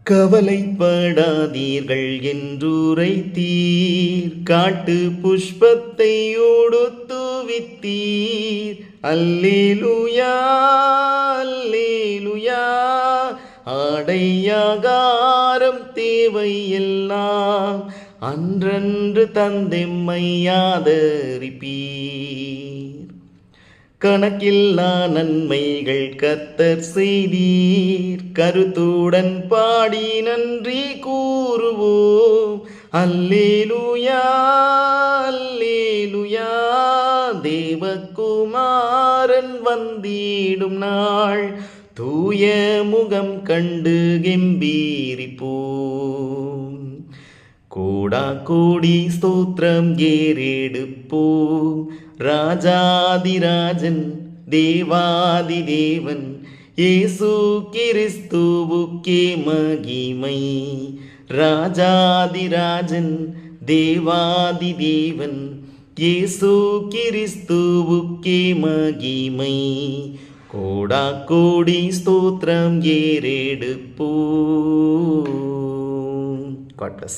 கவலைப்படாதீர்கள் என்றுரைத்தீர், காட்டு புஷ்பத்தை உடுத்துவித்தீர். அல்லேலூயா அல்லேலூயா. ஆடையாகாரம் தேவை எல்லாம் அன்றன்று தந்தெம்மையாதரிப்பீர். கணக்கில்லா நன்மைகள் கர்த்தர் செய்தீர், கருத்துடன் பாடி நன்றி கூறுவோம். அல்லேலூயா அல்லேலூயா. தேவகுமாரன் வந்திடும் நாள், தூய முகம் கண்டு கெம்பீரிப்போம். கோடா கோடி ஸ்தோத்திரம் ஏறெடுப்போம். ராஜாதிராஜன் தேவாதி தேவன் இயேசு கிறிஸ்துவுக்கே மகிமை. ராஜாதிராஜன் தேவாதி தேவன் இயேசு கிறிஸ்துவுக்கே மகிமை. கோடா கோடி ஸ்தோத்திரம் ஏறெடுப்போம். God bless.